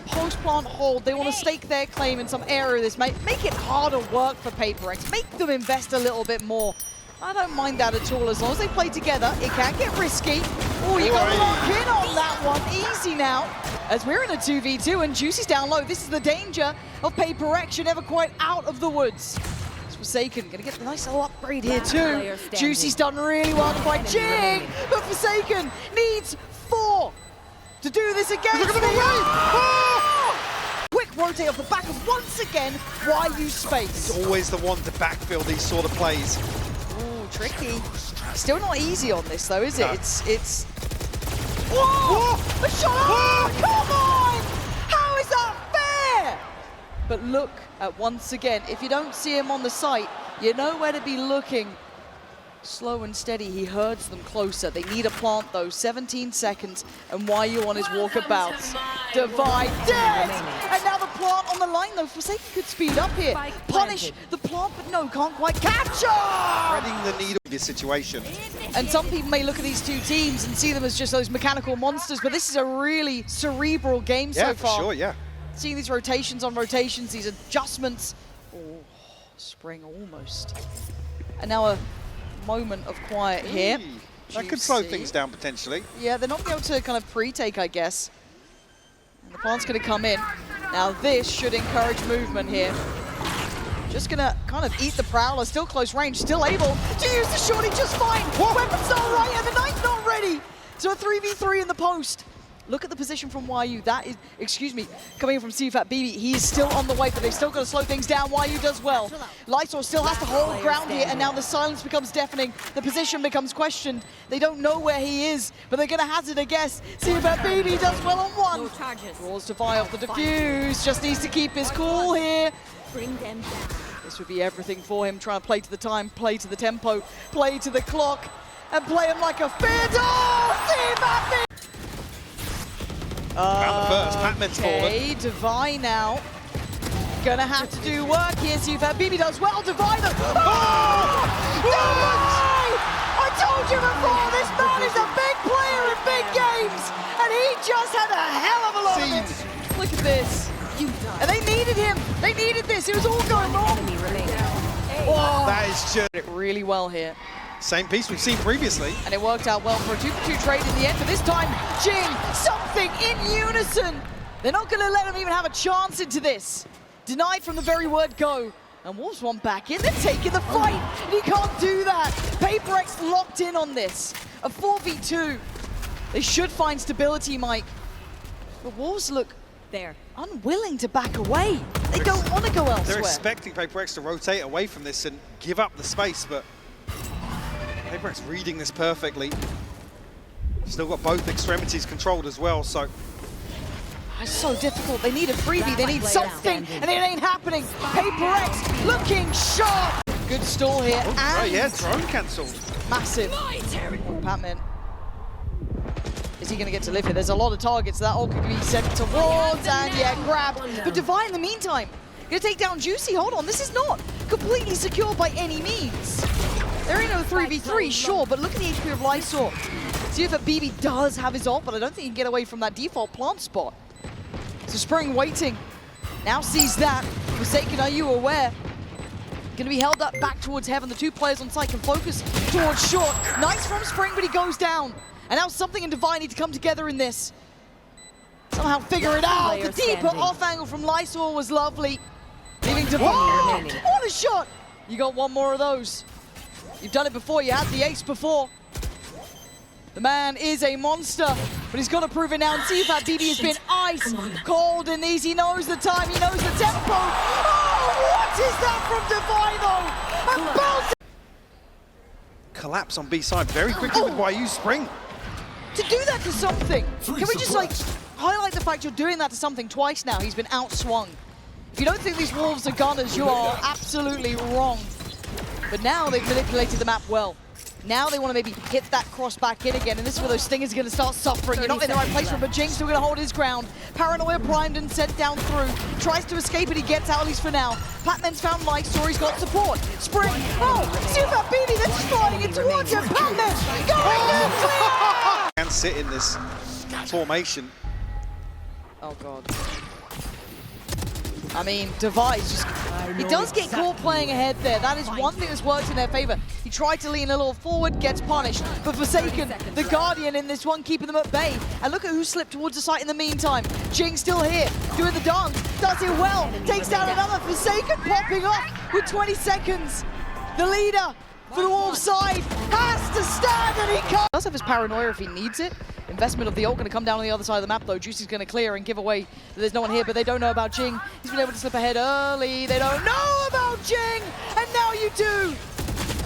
post-plant hold. They want to stake their claim in some area of this. Make it harder work for Paper X. Make them invest a little bit more. I don't mind that at all, as long as they play together. It can get risky. Oh, you got to lock in on that one. Easy now, as we're in a 2v2 and Juicy's down low. This is the danger of Paper X. You're never quite out of the woods. It's Forsaken gonna get a nice little upgrade here too. Juicy's done really well to fight Jing, but Forsaken needs 4 to do this again. Look at the quick rotate off the back of, once again, YU space. It's always the one to backfill these sort of plays. Tricky. Still not easy on this though, is it? No. It's. Whoa! The shot! Oh, come on! How is that fair? But look at, once again, if you don't see him on the site, you know where to be looking. Slow and steady, he herds them closer. They need a plant though, 17 seconds, and YU on his walkabout. Divide dead! And now the plant on the line though. Forsaken could speed up here. Punish the plant, but no, can't quite capture! Threading the needle in this situation. And some people may look at these two teams and see them as just those mechanical monsters, but this is a really cerebral game so far. Yeah, for sure, yeah. Seeing these rotations on rotations, these adjustments. Oh, Spring almost. And now a moment of quiet here. That could slow things down potentially. Yeah, they're not going to be able to kind of pre-take, I guess. And the plant's going to come in. Now this should encourage movement here. Just going to kind of eat the Prowler, still close range, still able to use the shorty just fine. Weapon's not right and the knife's not ready. So a 3v3 in the post. Look at the position from YU. That is, excuse me, coming in from CFAT BB. He's still on the way, but they've still got to slow things down. YU does well. Lysor still has to hold ground here, and now the silence becomes deafening. The position becomes questioned. They don't know where he is, but they're going to hazard a guess. CFAT BB does well on one. Draws to fire off the defuse. Just needs to keep his cool here. Bring them down. This would be everything for him. Trying to play to the time, play to the tempo, play to the clock, and play him like a fiddle. CFAT BB! Found the first, Patman's Okay, Divine now. Gonna have to do work here. See if that BB does well. Divine. Oh! I told you before, this man is a big player in big games, and he just had a hell of a lot of it. Look at this. And they needed him. They needed this. It was all going wrong. Whoa. That is just It really well here. same piece we've seen previously. And it worked out well for a 2-for-2 trade in the end, but this time, Jing, something in unison. They're not going to let him even have a chance into this. Denied from the very word go. And Wolves want back in, they're taking the fight, and he can't do that. Paper X locked in on this. A 4v2. They should find stability, Mike. But Wolves look unwilling to back away. They don't want to go elsewhere. They're expecting Paper X to rotate away from this and give up the space, but Paper X reading this perfectly. Still got both extremities controlled as well, so. It's so difficult. They need a freebie, they need something, and it ain't happening. Paper X looking sharp. Good stall here, and right, yeah, drone cancelled. massive. Patman. Is he going to get to live here? There's a lot of targets that all could be sent towards, and yeah, grabbed. But Divine, in the meantime, going to take down Juicy. Hold on, this is not completely secure by any means. They're in a 3v3, sure, but look at the HP of Lysor. See if that BB does have his ult, but I don't think he can get away from that default plant spot. So Spring waiting. Now sees that. Forsaken, are you aware? Going to be held up back towards Heaven. The two players on site can focus towards short. Nice from Spring, but he goes down. And now something and Divine need to come together in this. Somehow figure it out. The deeper off angle from Lysor was lovely. Leaving Divine. What a shot! You got one more of those. You've done it before. You had the ace before. The man is a monster, but he's got to prove it now. And see if that BB has been ice cold in these. He knows the time. He knows the tempo. Oh, what is that from Divine, though? About Collapse on B side very quickly with YU Spring. to do that to something. Can we just like highlight the fact you're doing that to something twice now? He's been outswung. If you don't think these Wolves are gunners, you are absolutely wrong. But now they've manipulated the map well. Now they want to maybe hit that cross back in again, and this is where those Stingers are going to start suffering. You're not in the right place for him, but Jing's still going to hold his ground. Paranoia primed and sent down through. Tries to escape, and he gets out, at least for now. Patman's found Lysor, he's got support. Spring, see if that BB, they're just flying it towards him. Patman going nuclear! Can sit in this formation. Oh, God. I mean, Device just, he does get caught playing ahead there. That is one thing that's worked in their favor. He tried to lean a little forward, gets punished. But Forsaken, the Guardian in this one, keeping them at bay. And look at who slipped towards the site in the meantime. Jing still here, doing the dunk, does it well, takes down another. Forsaken popping off with 20 seconds. The leader for the Wolves side has to stand, and he can't. Does have his paranoia if he needs it. Investment of the ult going to come down on the other side of the map though. Juicy's going to clear and give away that there's no one here, but they don't know about Jing. He's been able to slip ahead early. They don't know about Jing, and now you do.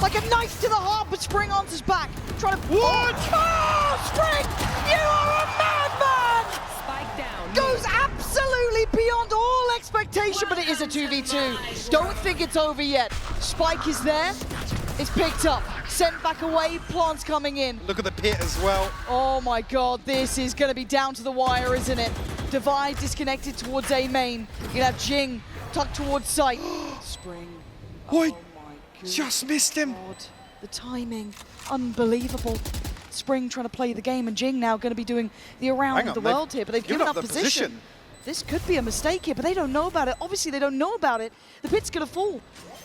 Like a knife to the heart, but Spring answers back. Trying to... What? Oh, Spring! You are a madman! Spike down. Goes absolutely beyond all expectation, but it is a 2v2. Don't think it's over yet. Spike is there. It's picked up. Sent back away. Plants coming in. Look at the pit as well. Oh my god, this is going to be down to the wire, isn't it? Divide disconnected towards A main. You're going to have Jing tucked towards site. Spring. Wait, Oh my god. just missed him. God, the timing, unbelievable. Spring trying to play the game, and Jing now going to be doing the around the world here, but they've given up the position. This could be a mistake here, but they don't know about it. Obviously, they don't know about it. The pit's going to fall.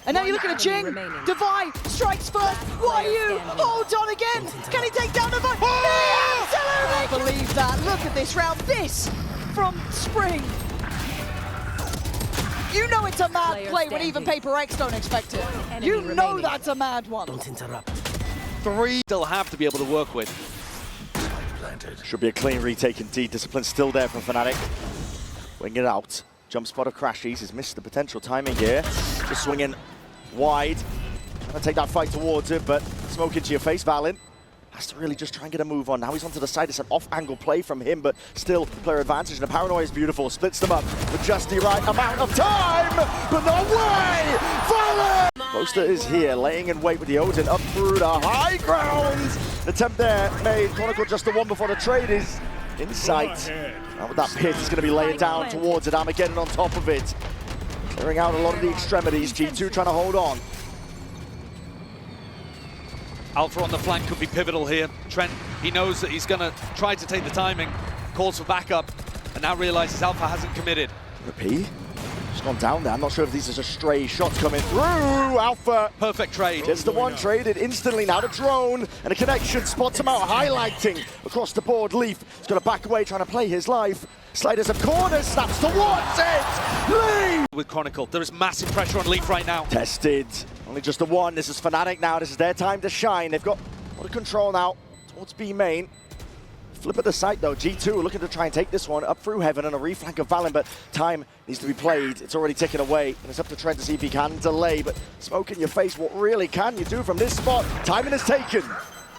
And now you're looking at Jing. Divide strikes first. What are you? Hold on again. Can he take down Divide? He absolutely can't believe that. Look at this round. This from Spring. You know it's a mad play when even Paper X don't expect it. You know that's a mad one. Don't interrupt. Three. Still have to be able to work with. Should be a clean retake indeed. Discipline still there from Fnatic. Wing it out. Jump spot of Crashies. He's missed the potential timing here. Just swinging wide. Trying to take that fight towards it, but smoke into your face, Valin. Has to really just try and get a move on. Now he's onto the side. It's an off-angle play from him, but still player advantage. And the paranoia is beautiful. Splits them up with just the right amount of time. But no way! Valin! Poster is here, laying in wait with the Odin up through the high ground. The attempt there made. Chronicle just the one before the trade is in sight. Now with that pit, he's going to be laying down towards it. Armageddon on top of it. Clearing out a lot of the extremities. G2 trying to hold on. Alpha on the flank could be pivotal here. Trent, he knows that he's going to try to take the timing, calls for backup, and now realizes Alpha hasn't committed. The P just gone down there. I'm not sure if these are just stray shots coming through. Alpha Perfect trade. gets the one traded instantly. Now the drone and a connection spots him out, highlighting across the board. Leaf is going to back away, trying to play his life. Sliders of corner, snaps towards it. Leaf With Chronicle, there is massive pressure on Leaf right now. tested. Only just the one. This is Fnatic now. This is their time to shine. They've got a lot of control now towards B main. Flip at the site though. G2 looking to try and take this one up through heaven and a reflank of Valin, but time needs to be played. It's already ticking away, and it's up to Trent to see if he can delay. But smoke in your face, what really can you do from this spot? Timing is taken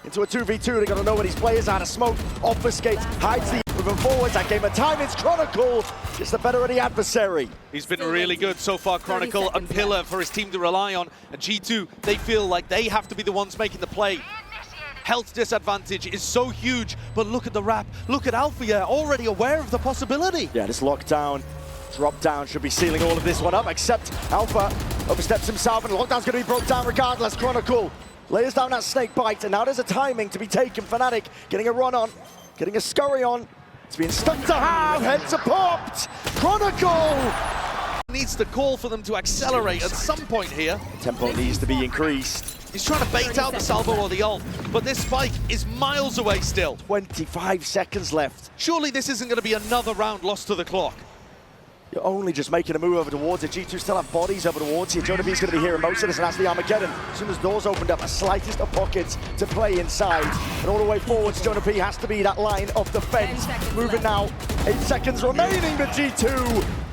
into a 2v2. They got to know where these players are. To smoke obfuscates, hides the moving forwards. That game of time. It's Chronicle. It's the better of the adversary. He's been really good so far, Chronicle, a pillar for his team to rely on. And G2, they feel like they have to be the ones making the play. Health disadvantage is so huge, but look at the wrap. Look at Alpha, yeah, already aware of the possibility. Yeah, this lockdown, drop down should be sealing all of this one up, except Alpha oversteps himself, and the lockdown's going to be brought down regardless. Chronicle layers down that snake bite, and now there's a timing to be taken. Fnatic getting a run on, getting a scurry on. It's being stuck to half, heads are popped. Chronicle Needs to call for them to accelerate at some point here. tempo needs to be increased. He's trying to bait out the salvo or the ult, but this spike is miles away still. 25 seconds left. Surely this isn't going to be another round lost to the clock. You're only just making a move over towards it. G2 still have bodies over towards you. Jonah B's going to be hearing most of this, and that's the Armageddon. As soon as doors opened up, the slightest of pockets to play inside. And all the way forwards, Jonah B has to be that line of defense. Moving now, 8 seconds remaining, but G2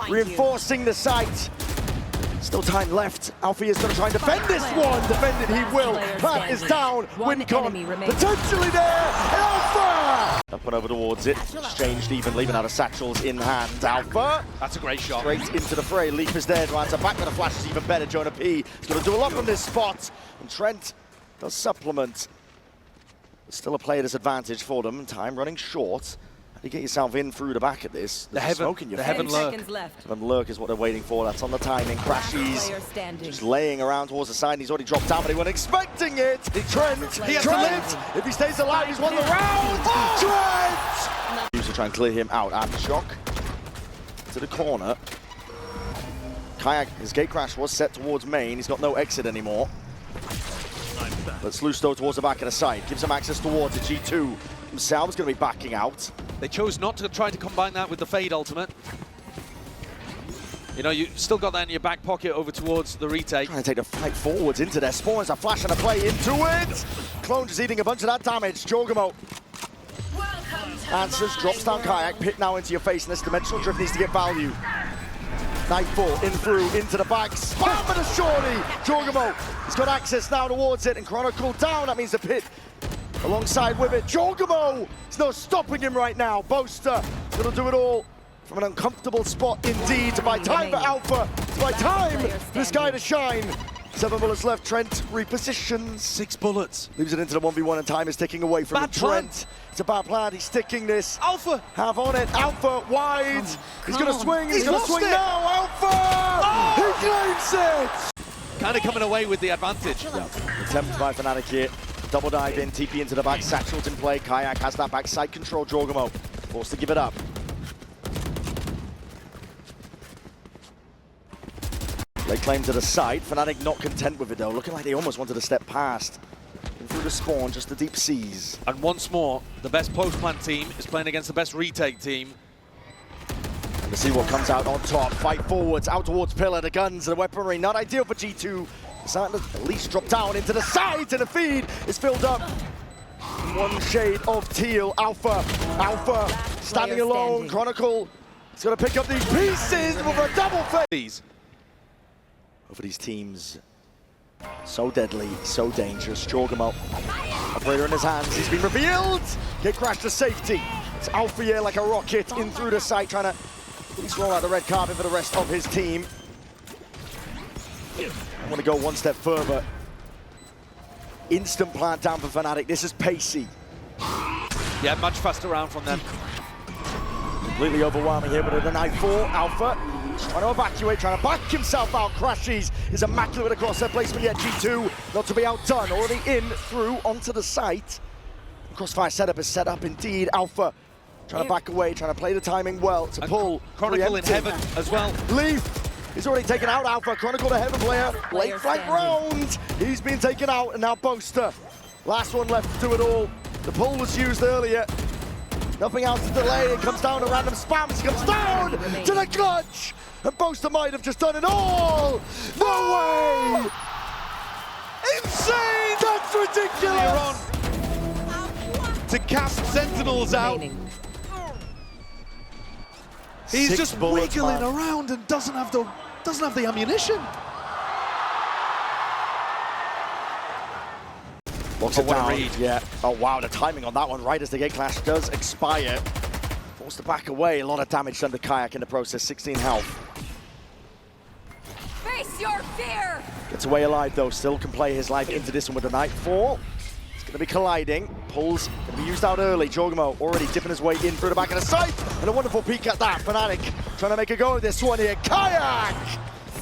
reinforcing the site. Still time left. Alfie is going to try and defend this one. Defend it, he will. Plant is down. Wincon potentially there. Alpha! Up and over towards it. Exchanged even, leaving out of satchels in hand. Alpha. That's a great shot. Straight into the fray. Leaf is there to answer back with a flash is even better. Jonah P is going to do a lot from this spot. And Trent does supplement. But still a player disadvantage for them. Time running short. You get yourself in through the back at this. The heaven lurk. Heaven lurk is what they're waiting for. That's on the timing. Crashies just laying around towards the side. He's already dropped down, but he wasn't expecting it. Trent, He has to live. If he stays alive, he's won the round. Trent! Used to try and clear him out. Aftershock to the corner. Kayak, his gate crash was set towards main. He's got no exit anymore. But Sluice though towards the back of the side. Gives him access towards it. G2 himself is going to be backing out. They chose not to try to combine that with the Fade ultimate. You know, you still got that in your back pocket over towards the retake. Trying to take the fight forwards into their spawns. A flash and a play into it. Clone just eating a bunch of that damage. Jorgamo answers, drops down Kayak. Pit now into your face, and this dimensional drift needs to get value. Nightfall in through, into the back. Spam and a shorty. Jorgamo, he's got access now towards it, and Chronicle down. That means the Pit alongside with it. Jorgamo, there's no stopping him right now. Boaster gonna do it all from an uncomfortable spot indeed to buy time for Alpha, to buy time for this guy to shine. 7 bullets left, Trent repositions. 6 bullets. Leaves it into the 1v1 and time is ticking away from Bad Trent. It's a bad plan, he's sticking this. Alpha! Have on it, Alpha wide. He's gonna swing, he's gonna lost swing it. now, Alpha! He claims it! Kind of coming away with the advantage. Yeah. Attempt by Fnatic here. Double dive in, TP into the back, Satchel's in play. Kayak has that backside control, Jorgamo forced to give it up. They claim to the side. Fnatic not content with it though, looking like they almost wanted to step past. And through the spawn, just the deep seas. And once more, the best post-plant team is playing against the best retake team. Let's see what comes out on top. Fight forwards, out towards Pillar. The guns and the weaponry, not ideal for G2. Starting to at least drop down into the sides, and the feed is filled up. One shade of teal. Alpha standing alone. Chronicle is going to pick up these pieces with a double phase. Over these teams, so deadly, so dangerous. Jorgamo, operator in his hands, he's been revealed. Get crashed to safety. It's Alpha here like a rocket in through the site, trying to at least roll out the red carpet for the rest of his team. I want to go one step further. Instant plant down for Fnatic. This is pacey. Yeah, much faster round from them. Completely overwhelming here, but at the Nightfall, Alpha trying to evacuate, trying to back himself out. Crashes is immaculate across their placement yet. G2 not to be outdone. Already in, through, onto the site. Crossfire setup is set up indeed. Alpha trying to back away, trying to play the timing well to pull. Chronicle in preempting. heaven as well. Leaf is already taken out. Alpha, Chronicle the heaven player. Late flank round. He's been taken out, and now Boaster. Last one left to do it all. The pull was used earlier. Nothing else to delay. It comes down to random spams. He comes down to the clutch. And Boaster might have just done it all. No way! Insane! That's ridiculous! To cast Sentinels out. He's 6 just bullets, wiggling man. around and doesn't have the ammunition. Locks Oh, it what a down. read. Yeah. Oh wow, the timing on that one right as the gate clash does expire. Forced to back away. A lot of damage done to Kayak in the process. 16 health. Face your fear! Gets away alive though. Still can play his life into this one with the Nightfall. It's going to be colliding. Pulls going to be used out early. Jorgamo already dipping his way in through the back of the site. And a wonderful peek at that. Fnatic trying to make a go of this one here. Kayak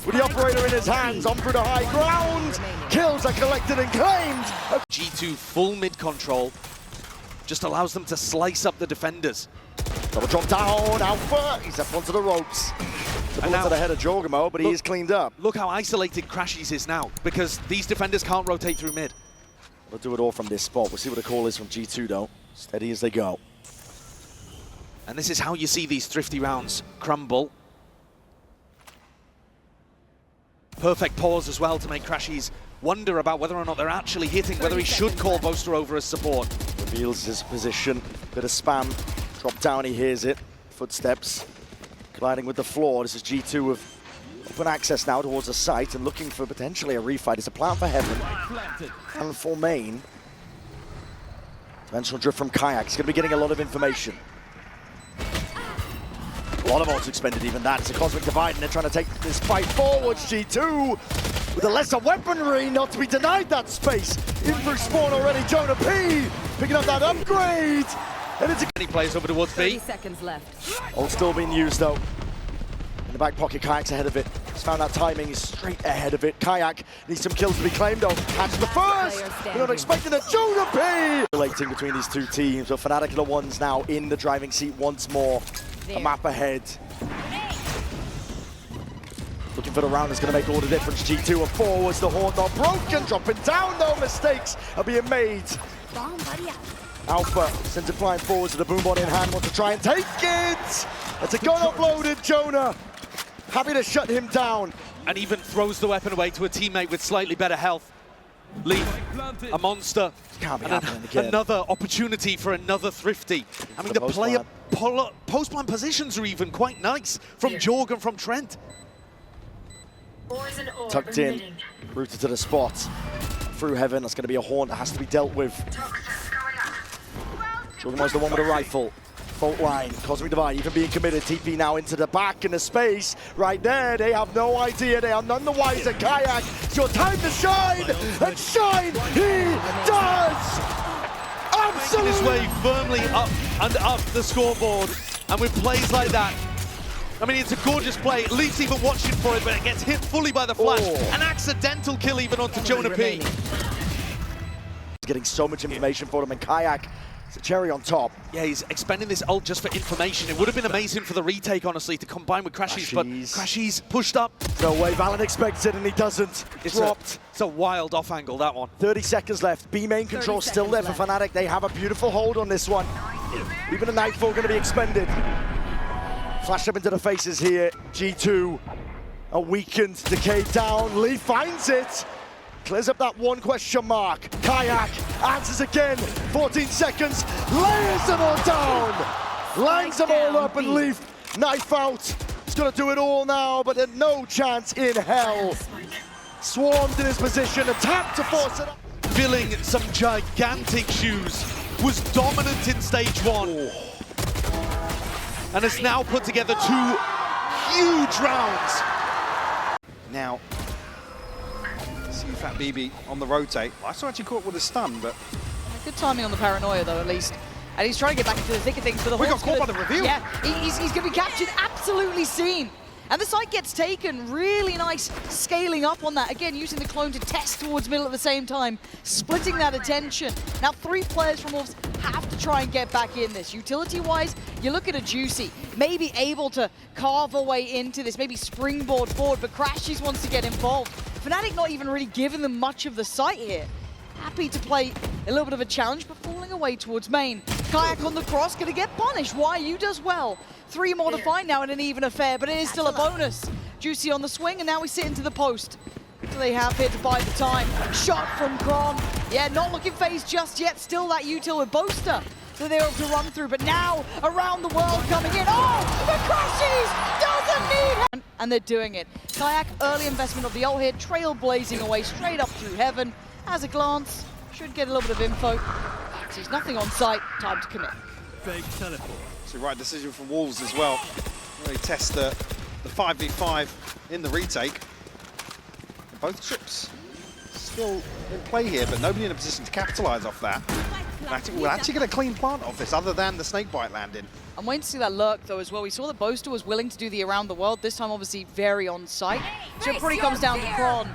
with the operator in his hands on through the high ground. Kills are collected and claimed. G2 full mid control just allows them to slice up the defenders. Double drop down. Alpha. He's up onto the ropes. To And now, now- to the head of Jorgamo, but he is cleaned up. Look how isolated Crashies is now, because these defenders can't rotate through mid. We'll do it all from this spot. We'll see what the call is from G2 though. Steady as they go. And this is how you see these thrifty rounds crumble. Perfect pause as well to make Crashies wonder about whether or not they're actually hitting, whether he should call Boaster over as support. Reveals his position. Bit of spam. Drop down, he hears it. Footsteps colliding with the floor. This is G2 with open access now towards the site and looking for potentially a refight. It's a plan for heaven and for main. Dimensional drift from Kayak. He's going to be getting a lot of information. A lot of ults expended, even that. It's a cosmic divide, and they're trying to take this fight forwards. G2 with a lesser weaponry, not to be denied that space. In through spawn already, Jonah P picking up that upgrade. And it's a He plays over towards 30 B. seconds left. ult still being used though. In the back pocket, Kayak's ahead of it. He's found that timing, he's straight ahead of it. Kayak needs some kills to be claimed though. Catch the first! We're not expecting a Jonah P! Relating between these two teams, but Fnatic are the ones now in the driving seat once more. A map ahead. Looking for the round that's going to make all the difference. G2 and forwards, the horn not broken, dropping down, no mistakes are being made. Alpha sends it flying forwards with the boombot in hand, wants to try and take it. It's a gun uploaded, Jonah. Happy to shut him down. And even throws the weapon away to a teammate with slightly better health. Leaf, a monster, Can't be and happening again. another opportunity for another thrifty. I mean, the player post-plan positions are even quite nice from Jorg and from Trent. Tucked in, rooted to the spot. Through heaven, that's going to be a horn that has to be dealt with. Jorgen's the one with a rifle. Fault line, Cosmic Divide even being committed. TP now into the back in the space. Right there, they have no idea. They are none the wiser. Kayak, it's your time to shine. And shine he does! Making his way firmly up and up the scoreboard. And with plays like that, I mean, it's a gorgeous play. Leaf's even watching for it, but it gets hit fully by the flash. An accidental kill even onto Jonah P. Getting so much information for them, and Kayak, it's a cherry on top. Yeah, he's expending this ult just for information. It would have been amazing for the retake, honestly, to combine with Crashies, but Crashies pushed up. No way, Valen expects it and he doesn't. It's dropped. It's a wild off angle, that one. 30 seconds left. B main control still there for Fnatic. They have a beautiful hold on this one. Even a Nightfall going to be expended. Flash up into the faces here. G2, a weakened, decayed down. Lee finds it. Clears up that one question mark. Kayak answers again. 14 seconds. Layers them all down. Lines them all up and Leaf knife out. He's going to do it all now, but there's no chance in hell. Swarmed in his position. Attack to force it up. Filling some gigantic shoes. Was dominant in stage one. And has now put together 2 huge rounds. Now, see Fat BB on the rotate. I saw actually caught with a stun, but Good timing on the paranoia, though, at least. And he's trying to get back into the thick of things. But the we got Hawk's caught by the reveal. Yeah, he's going to be captured, absolutely seen. And the site gets taken, really nice scaling up on that. Again, using the clone to test towards middle at the same time, splitting that attention. Now 3 players from Wolves have to try and get back in this. Utility-wise, you look at a Juicy, maybe able to carve a way into this, maybe springboard forward, but Crashies wants to get involved. Fnatic not even really giving them much of the site here. Happy to play a little bit of a challenge, but falling away towards main. Kayak on the cross, gonna get punished. YU does well. 3 more to find now in an even affair, but it is still a bonus. Juicy on the swing, and now we sit into the post. What do they have here to buy the time? Shot from Kron. Yeah, not looking phased just yet. Still that util with Boaster that they're able to run through, but now around the world coming in. Oh, the Crashies doesn't need him. And they're doing it. Kayak, early investment of the ult here, trailblazing away straight up through heaven. Has a glance, should get a little bit of info. Sees nothing on site, time to commit. Fake teleport. it's the right decision from Wolves as well. Really test the 5v5 in the retake. Both trips still in play here, but nobody in a position to capitalize off that. We'll actually get a clean plant off this, other than the snakebite landing. I'm waiting to see that lurk though as well. We saw that Boaster was willing to do the around the world, this time obviously very on site. So it probably comes down to Kron.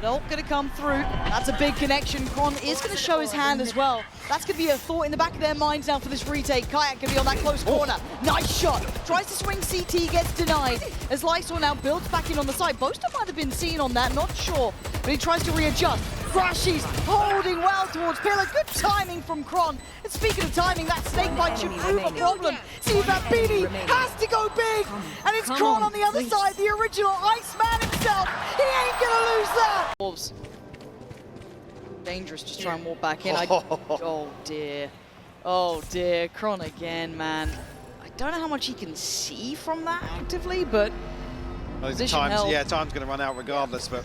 Nope, gonna come through. That's a big connection. Kron is gonna show his hand as well. That's gonna be a thought in the back of their minds now for this retake. Kayak can be on that close corner. Nice shot. Tries to swing CT, gets denied. As Lysol now builds back in on the side. Boaster might have been seen on that, not sure. But he tries to readjust. Crashies holding well towards Pillar. Good timing from Kron. And speaking of timing, that snakebite should prove a problem. See that BB has to go big. And it's Kron on the other side, the original Iceman himself. He ain't gonna lose that. Wolves. Dangerous to try and walk back in. Oh dear. Oh dear. Kron again, man. I don't know how much he can see from that actively, but position held. Yeah, time's going to run out regardless, but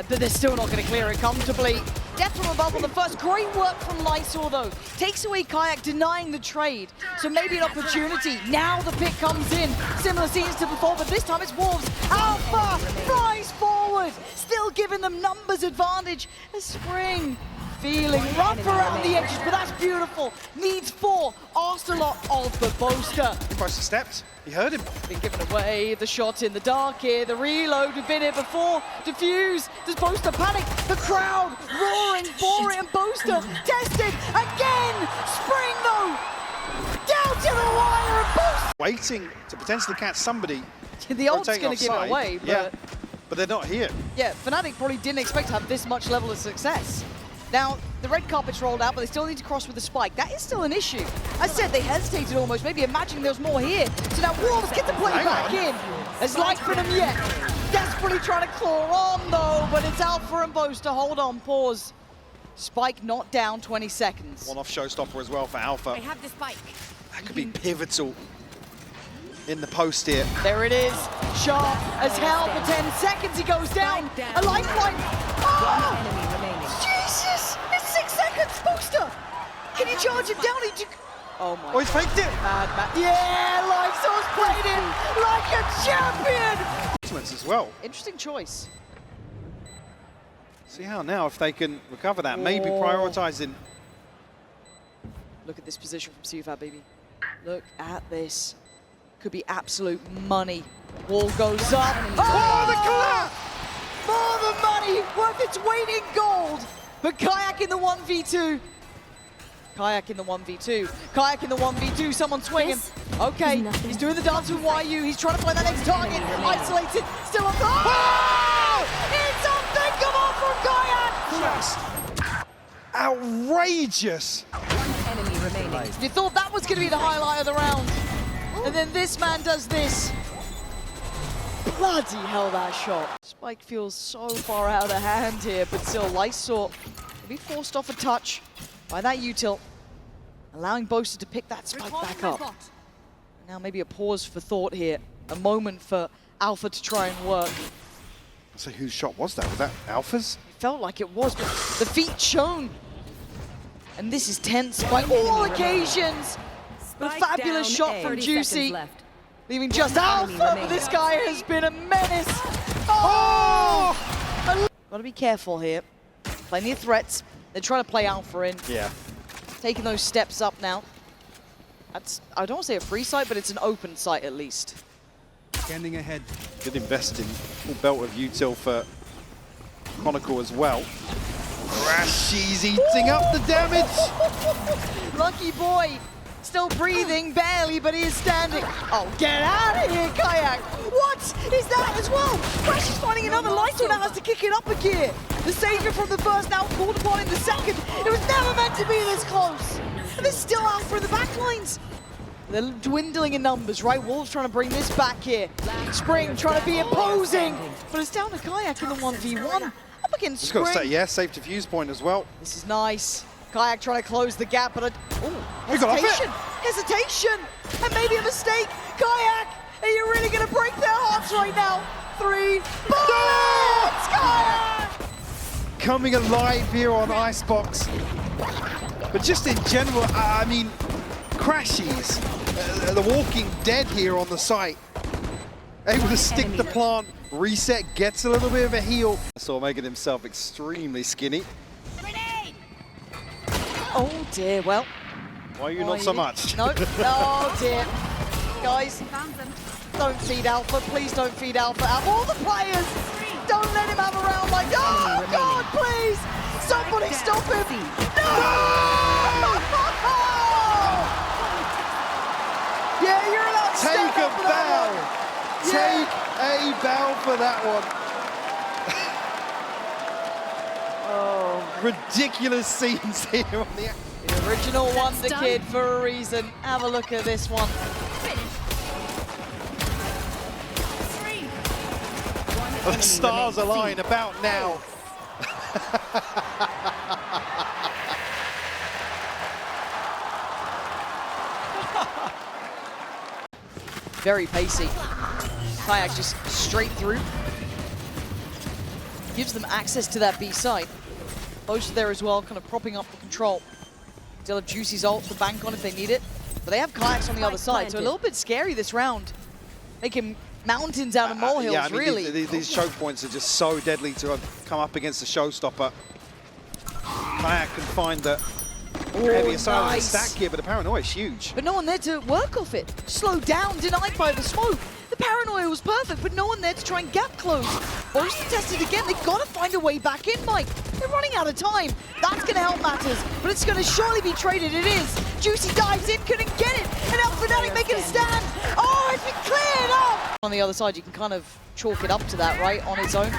they're still not going to clear it comfortably. Death from above on the first. Great work from Lysol, though. Takes away Kayak, denying the trade. So maybe an opportunity. Now the pick comes in. Similar scenes to before, but this time it's Wolves. Alpha flies forward. Still giving them numbers advantage. A Spring feeling rough around the edges, but that's beautiful. Needs 4. Asked a lot of the Boaster. he Boaster stepped. He heard him. Been given away, the shot in the dark here, the reload, we've been here before, diffuse, does Boaster panic? The crowd roaring for it, and Boaster tested again! Spring though, down to the wire, and Boaster! waiting to potentially catch somebody. The ult's rotating going to give it offside. away, but... Yeah, but they're not here. Yeah, Fnatic probably didn't expect to have this much level of success. Now, the red carpet's rolled out, but they still need to cross with the spike. That is still an issue. As I said, they hesitated almost, maybe imagining there was more here. So now Wolves get the play back in. There's light for them yet. Desperately trying to claw on, though, but it's Alpha and Boaster. Hold on, pause. Spike not down, 20 seconds. One off showstopper as well for Alpha. I have the spike. That could be pivotal in the post here. There it is. Sharp as hell for 10 seconds. He goes down. A lifeline. Oh! Enemy remaining. Jesus! It's 6 seconds, Boaster! Can you charge him down? Oh my Oh, he's faked it! God. Yeah, Lyso's played it like a champion! As well. Interesting choice. See how now if they can recover that, maybe Oh. prioritizing. Look at this position from Sufab, baby. Look at this. Could be absolute money. Wall goes up. Oh, the collapse! More than money, worth its weight in gold. But Kayak in the 1v2. Kayak in the 1v2. Kayak in the 1v2, someone swinging. Okay, he's doing the dance with YU. He's trying to find that next target. Isolated, still on. Oh! It's unthinkable from Kayak! Just outrageous. Enemy remaining. You thought that was going to be the highlight of the round. And then this man does this. Bloody hell, that shot. Spike feels so far out of hand here, but still, Lysor will be forced off a touch by that util, allowing Boaster to pick that spike back up. Now maybe a pause for thought here, a moment for Alpha to try and work. So whose shot was that? Was that Alpha's? It felt like it was, but the feet shown. And this is tense by all occasions. But a fabulous shot from Juicy, leaving just Alpha, but this guy has been a menace. Oh! Gotta be careful here. Plenty of threats. They're trying to play Alpha in. Yeah. Taking those steps up now. That's, I don't want to say a free site, but it's an open site at least. Scanning ahead. Good invest in full belt of util for Chronicle as well. Rashi's eating up the damage. Lucky boy. Still breathing, barely, but he is standing. Oh, get out of here, Kayak! What is that as well? Crash is finding another light now has to kick it up a gear. The savior from the first, now called upon in the second. It was never meant to be this close. And there's still Alpha in the back lines. They're dwindling in numbers, right? Wolves trying to bring this back here. Spring trying to be imposing, but it's down to Kayak in the 1v1. Up against Just Spring. got to say, yeah, safe defuse point as well. This is nice. Kayak trying to close the gap, but He got off it. hesitation, and maybe a mistake. Kayak, are you really going to break their hearts right now? 3 bullets, Kayak! Coming alive here on Icebox. But just in general, I mean, Crashies, the walking dead here on the site. Able to stick the plant, reset, gets a little bit of a heal. So making himself extremely skinny. Oh dear, well. Why are you not so much? No, oh dear. Guys, don't feed Alpha, please don't feed Alpha. Out of all the players, don't let him have a round like, oh God, please! Somebody stop him! No! Yeah, you're allowed to stand Take a up for that one. bow! Take a bow for that one. Ridiculous scenes here on the... The original Wonder Kid for a reason. Have a look at this one. The stars align about now. Very pacey. Kayak just straight through. Gives them access to that B site. Both there as well, kind of propping up the control. Still have Juicy's ult to bank on if they need it. But they have Kayaks on the other side, so a little bit scary this round. Making mountains out of molehills, yeah, I mean, really. These choke points are just so deadly to come up against the showstopper. Kayak can find the heavier side of the stack here, but the paranoia is huge. But no one there to work off it. Slowed down, denied by the smoke. The paranoia was perfect, but no one there to try and gap close. Boaster tested again. They've got to find a way back in, Mike. They're running out of time. That's going to help matters, but it's going to surely be traded. It is. Juicy dives in, couldn't get it. And now Fnatic making a stand. been cleared up! On the other side, you can kind of chalk it up to that, right? On its own.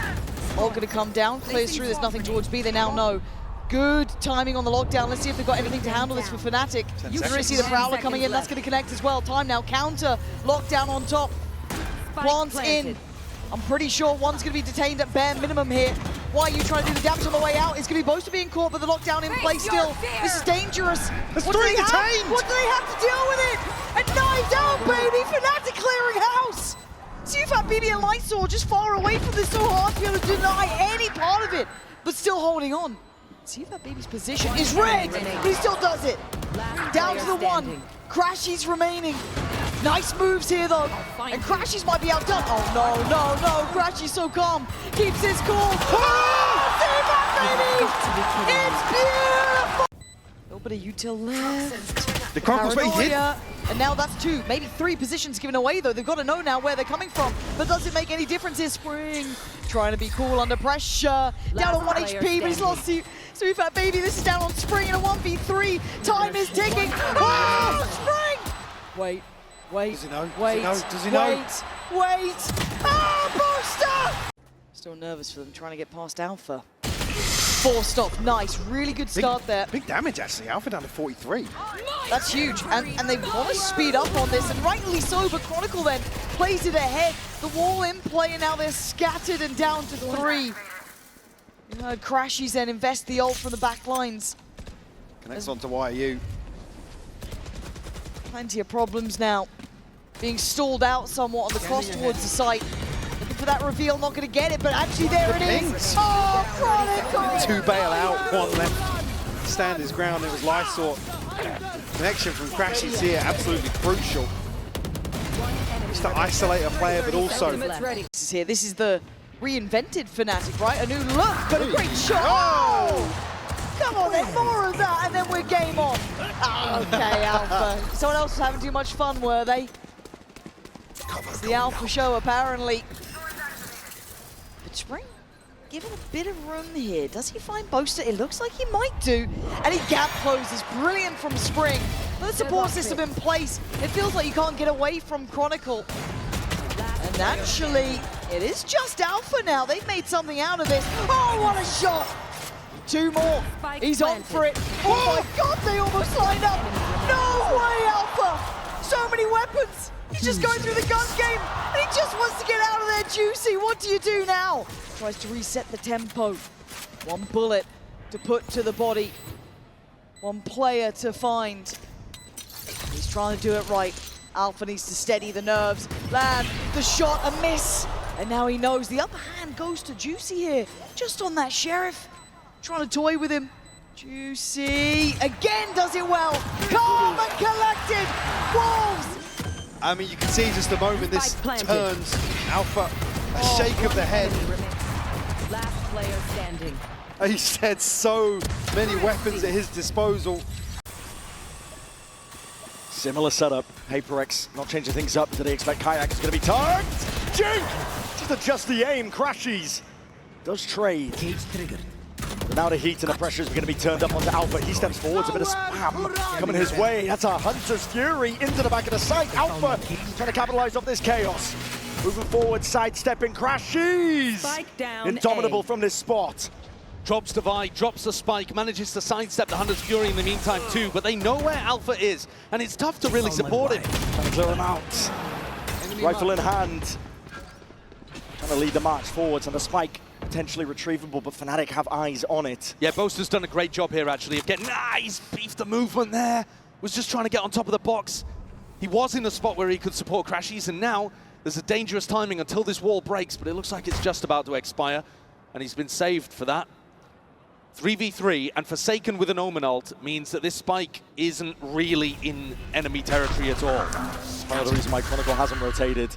All going to come down, clears through, there's nothing towards B, they now know. Good timing on the lockdown. Let's see if they've got everything to handle this for Fnatic. You can really see the Prowler coming in, that's going to connect as well. Time now, counter, lockdown on top. Plants in. I'm pretty sure one's going to be detained at bare minimum here. Why are you trying to do the damage on the way out? It's going to be Boaster being caught, but the lockdown in place still. This is dangerous. There's What do three they have? detained. What do they have to deal with it? And knife down, baby! Fnatic clearing house! See if BB and Lightsaw just far away from this, so hard to be able to deny any part of it, but still holding on. See if BB's position is rigged, but he still does it. Down to the one. Crashies remaining. Nice moves here though, and Crashies might be outdone. Oh no, no, no, Crashies so calm. Keeps his cool. Oh, save that, baby! It's beautiful! Little bit of util left. The Chronicle's very hit. Paranoia. And now that's 2, maybe 3 positions given away though. They've got to know now where they're coming from. But does it make any difference here? Spring trying to be cool under pressure. Down on 1 HP, but he's lost to Sweetfat Baby. This is down on Spring in a 1v3. Time is ticking. Oh, Spring! Wait. Does he know? Wait. Does he know? Wait. Oh, Booster! Still nervous for them trying to get past Alpha. 4 stock, nice, really good start there. Big damage actually, Alpha down to 43. That's huge, and they want to speed up on this, and rightly so, but Chronicle then plays it ahead. The wall in play, and now they're scattered and down to 3. You heard Crashies then invest the ult from the back lines. Connects onto YU. Plenty of problems now. Being stalled out somewhat on the cross towards the site. Looking for that reveal, not going to get it, but actually there it is. Oh, Chronicle! 2 bail out, 1 left. Stand his ground, it was Lysort. Connection from Crashies here, absolutely crucial. Just to isolate a player, but also... This is the reinvented Fnatic, right? A new look, but a great shot. Oh! Come on then, more of that, and then we're game on. Okay, Alpha. Someone else was having too much fun, were they? It's the Alpha show, apparently. But Spring, given a bit of room here. Does he find Boaster? It looks like he might do. And he gap closes. Brilliant from Spring. With the support system in place, it feels like you can't get away from Chronicle. And actually, it is just Alpha now. They've made something out of this. Oh, what a shot! 2 more. He's on for it. Oh my God, they almost lined up. No way, Alpha. So many weapons. He's just going through the gun game, and he just wants to get out of there, Juicy. What do you do now? Tries to reset the tempo. 1 bullet to put to the body. 1 player to find. He's trying to do it right. Alpha needs to steady the nerves. Land the shot, a miss. And now he knows the upper hand goes to Juicy here. Just on that Sheriff. Trying to toy with him. Juicy again does it well. Calm and collected. Wolves. I mean, you can see just the moment this turns. Alpha, a shake of the head. Last player standing. He said so many weapons at his disposal. Similar setup. HyperX not changing things up. Did they expect Kayak is going to be tagged? Jink! Just adjust the aim. Crashies. Does trade. Cage triggered. But now the heat and the pressures are going to be turned up onto Alpha. He steps forwards, a bit of spam coming his way. That's a Hunter's Fury into the back of the site. Alpha trying to capitalize off this chaos. Moving forward, sidestepping Crashies. Spike down Indomitable A. from this spot. Drops Divide, drops the spike, manages to sidestep the Hunter's Fury in the meantime too, but they know where Alpha is, and it's tough to really support him. Trying to clear him out. Rifle in hand. Trying to lead the march forwards, and the spike potentially retrievable, but Fnatic have eyes on it. Yeah, Boaster's done a great job here actually of getting, he's beefed the movement there. Was just trying to get on top of the box. He was in a spot where he could support Crashies, and now there's a dangerous timing until this wall breaks, but it looks like it's just about to expire, and he's been saved for that. 3v3, and Forsaken with an Omen ult means that this spike isn't really in enemy territory at all. Part of the reason why Chronicle hasn't rotated.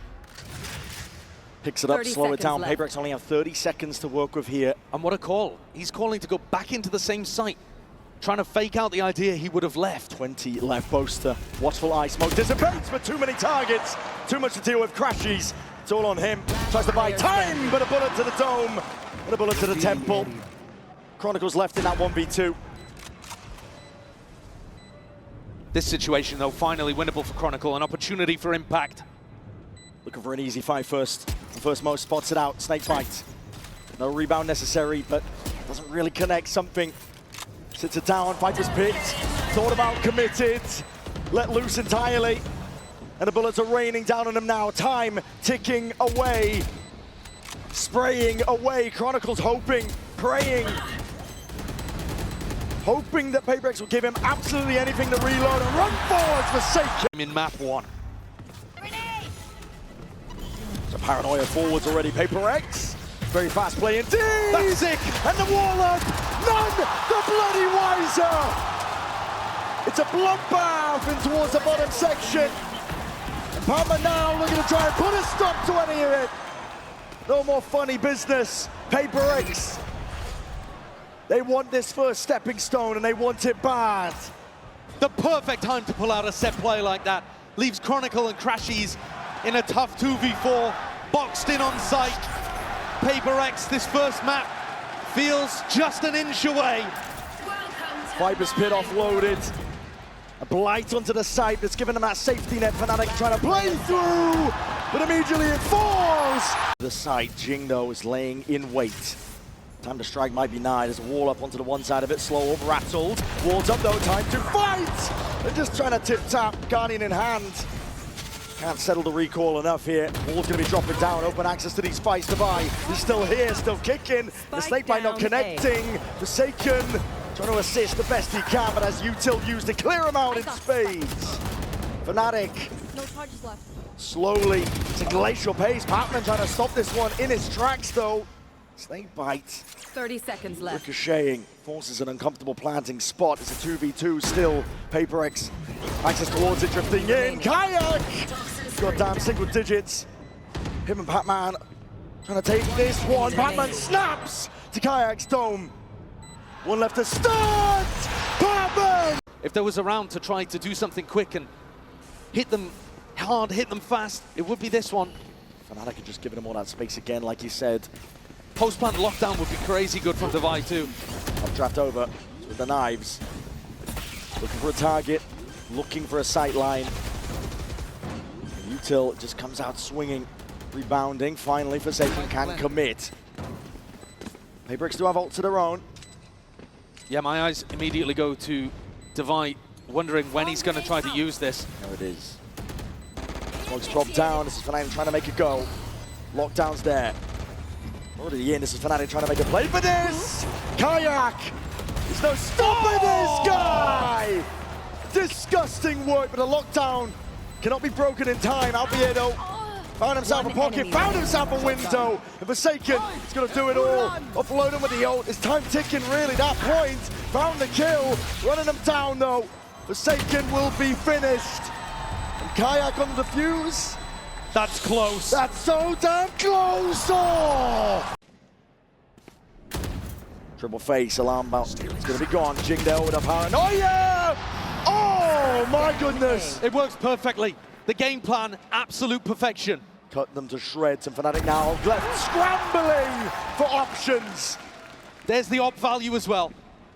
Picks it up, 30 slow it down. seconds left. HyperX only have 30 seconds to work with here. And what a call. He's calling to go back into the same site, trying to fake out the idea he would have left. 20 left. Boaster. Watchful eye smoke dissipates, but too many targets. Too much to deal with. Crashies. It's all on him. Tries to buy time, but a bullet to the dome and a bullet to the temple. Chronicles left in that 1v2. This situation, though, finally winnable for Chronicle, an opportunity for impact. Looking for an easy fight first. The first Mo spots it out. Snake bite. No rebound necessary, but doesn't really connect something. Sits it down. Viper's picked. Thought about, committed. Let loose entirely. And the bullets are raining down on him now. Time ticking away. Spraying away. Chronicles hoping, praying. Hoping that Paperex will give him absolutely anything to reload and run forward for sake. In map 1. So paranoia forwards already. Paperex. Very fast play indeed. That's sick. And the wall up. None the bloody wiser. It's a bloodbath in towards the bottom section. And Palmer now looking to try and put a stop to any of it. No more funny business. Paperex. They want this first stepping stone and they want it bad. The perfect time to pull out a set play like that. Leaves Chronicle and Crashies in a tough 2v4. Boxed in on sight. Paperex, this first map feels just an inch away. Viper's pit offloaded. A blight onto the site that's given them that safety net. Fnatic trying to play through, but immediately it falls. The site, Jing though is laying in wait. Time to strike might be nigh. There's a wall up onto the one side of it, slow up, rattled. Walls up though, time to fight! They're just trying to tip-tap, Guardian in hand. Can't settle the recall enough here. Wall's gonna be dropping down, open access to these fights. Devi is still here, still kicking. The snake bite not connecting. Forsaken, trying to assist the best he can, but as util used to clear him out in spades. Fnatic. No charges left. Slowly, to glacial pace. Patman trying to stop this one in his tracks though. Snake bite. 30 seconds left. Ricocheting, forces an uncomfortable planting spot. It's a 2v2 still. Paperex, access towards it, drifting in. Kayak! Goddamn single digits. Him and Patman trying to take this one. Patman snaps to Kayak's dome. One left to start! Patman! If there was a round to try to do something quick and hit them hard, hit them fast, it would be this one. Fnatic had just given him all that space again, like you said. Post-plant lockdown would be crazy good from Devi too. Updraft over with the knives. Looking for a target, looking for a sight line. Util just comes out swinging, rebounding. Finally, Forsaken can commit. Paperex do have ult to their own. Yeah, my eyes immediately go to Devi, wondering when he's going to try to use this. There it is. Smoke's dropped down. This is Fnatic trying to make it go. Lockdown's there. Already in. This is Fnatic trying to make a play for this. Kayak. There's no stopping this guy. Disgusting work, but a lockdown cannot be broken in time. Albiedo found himself a pocket, found himself a window. And Forsaken is going to do it all. Offload him with the ult. It's time ticking, really. That point. Found the kill. Running him down, though. Forsaken will be finished. And Kayak on the fuse. That's close. That's so damn close! Oh! Triple face, alarm bell. It's going to be gone. Jing there with a paranoia! Oh my goodness! It works perfectly. The game plan, absolute perfection. Cut them to shreds, and Fnatic now left scrambling for options. There's the op value as well.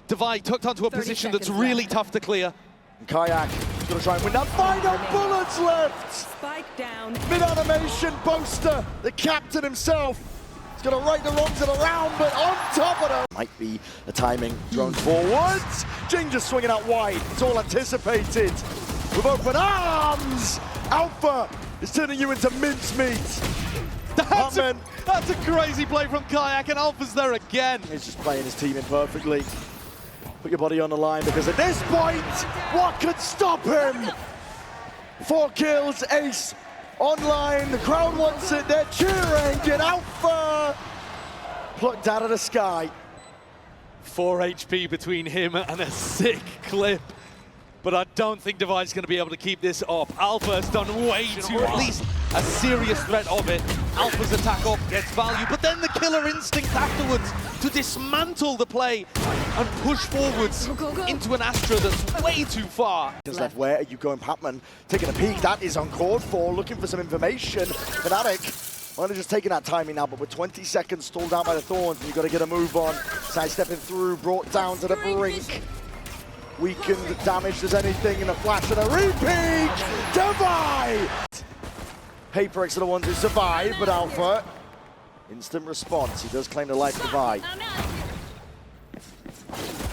Devi tucked onto a position that's really tough to clear. And Kayak is going to try and win that. Final bullets left! Spike down. Mid-animation boaster, the captain himself. He's going to right the wrongs of the round, but on top of them. Might be the timing. Drone forwards. Jing just swinging out wide. It's all anticipated. With open arms. Alpha is turning you into mincemeat. That's a crazy play from Kayak, and Alpha's there again. He's just playing his team in perfectly. Put your body on the line, because at this point, what could stop him? 4 kills, ace, online, the crowd wants it, they're cheering, get Alpha! Plucked out of the sky. 4 HP between him and a sick clip. But I don't think Devi's going to be able to keep this up. Alpha has done way too, at least a serious threat of it. Alpha's attack up gets value, but then the killer instinct afterwards to dismantle the play and push forwards into an Astra that's way too far. Left, where are you going, Patman? Taking a peek, that is uncalled for, looking for some information. Fnatic, only just taking that timing now, but with 20 seconds stalled out by the Thorns, and you've got to get a move on. Sidestepping through, brought down to the brink. Weakened, damaged as anything in a flash and a repeat! Devi! Paper X are the ones who survive, but Alpha, instant response. He does claim the life divide.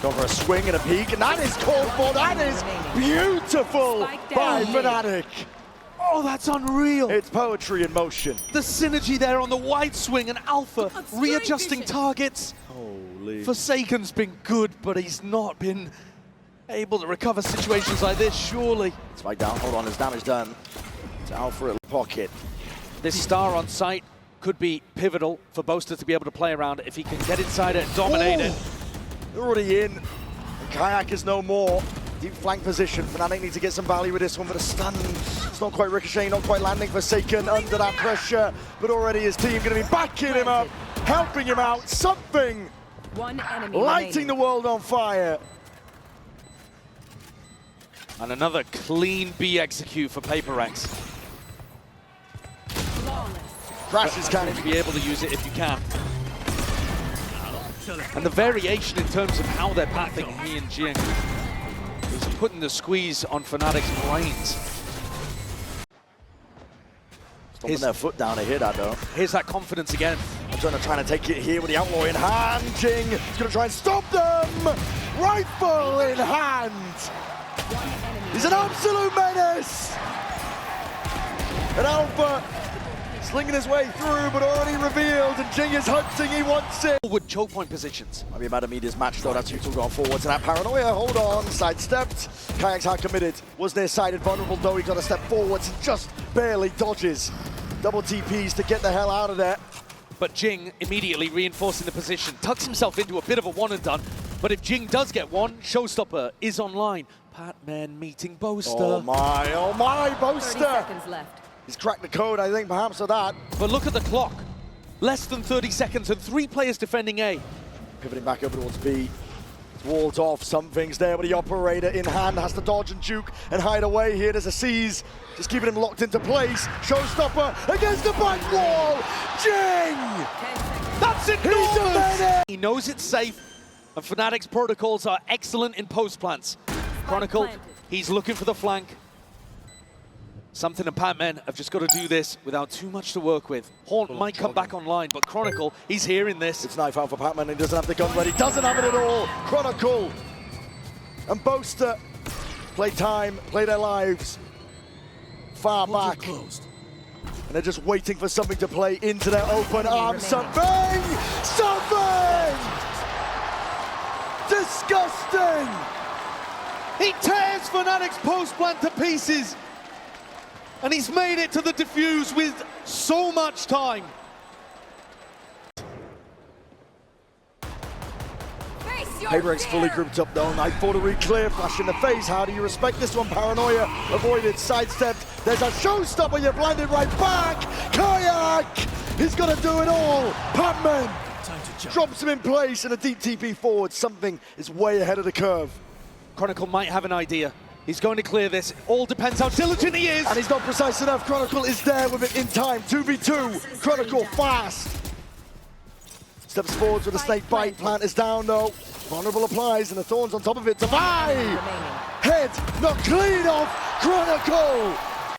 Going for a swing and a peek, and that is called for. That is beautiful by Fnatic. Oh, that's unreal. It's poetry in motion. The synergy there on the wide swing and Alpha readjusting targets. Holy. Forsaken's been good, but he's not been able to recover situations like this, surely. Spike down, hold on, his damage done. To Alpha at the pocket. This star on site could be pivotal for Boaster to be able to play around if he can get inside it and dominate it. They're already in. And Kayak is no more. Deep flank position. Fnatic needs to get some value with this one, but a stun. It's not quite ricocheting, not quite landing. Forsaken under that pressure, but already his team going to be backing him up, helping him out. Something One enemy lighting the world on fire. And another clean B execute for Paper X. Crashes can To be able to use it if you can. And the variation in terms of how they're pathing he and Jing is putting the squeeze on Fnatic's brains. Stomping their foot down to hear that though. Here's that confidence again. Trying to take it here with the outlaw in hand. Jing is going to try and stop them. Rifle in hand. He's an absolute menace. And Alpha slinging his way through, but already revealed, and Jing is hunting, he wants it. Forward choke point positions. Might be about to meet his match though, that's Util going forward to that paranoia, hold on, sidestepped. Kayak's hard committed, was near-sided, vulnerable though, he got a step forwards and just barely dodges. Double TPs to get the hell out of there. But Jing immediately reinforcing the position, tucks himself into a bit of a one and done. But if Jing does get one, Showstopper is online. Patman meeting Boaster. Oh my, 30 Boaster! seconds left. He's cracked the code, I think, perhaps of that. But look at the clock. Less than 30 seconds and 3 players defending A. Pivoting back over towards B. Walled off, something's there, but the operator in hand has to dodge and juke and hide away here. There's a seize, just keeping him locked into place. Showstopper against the back wall. Jing! That's it. He knows it's safe, and Fnatic's protocols are excellent in post plants. Chronicle, he's looking for the flank. Something and Patman have just got to do this without too much to work with. Haunt might come back online, but Chronicle, he's hearing this. It's knife out for Patman, he doesn't have the gun ready, doesn't have it at all. Chronicle and Boaster play time, play their lives far back. And they're just waiting for something to play into their open arms. Something! Something! Disgusting! He tears Fnatic's post plant to pieces. And he's made it to the defuse with so much time. Paper X fully grouped up though, knife for the re-clear, flash in the face. How do you respect this one? Paranoia, avoided, sidestepped. There's a showstopper, you're blinded right back. Kayak, he's gonna do it all. Patman drops him in place and a deep TP forward. Something is way ahead of the curve. Chronicle might have an idea. He's going to clear this. It all depends how diligent he is. And he's not precise enough. Chronicle is there with it in time. 2v2. Chronicle fast. Steps forwards with a snake bite. Plant is down though. Vulnerable applies and the thorns on top of it. Divide. Head not clean off. Chronicle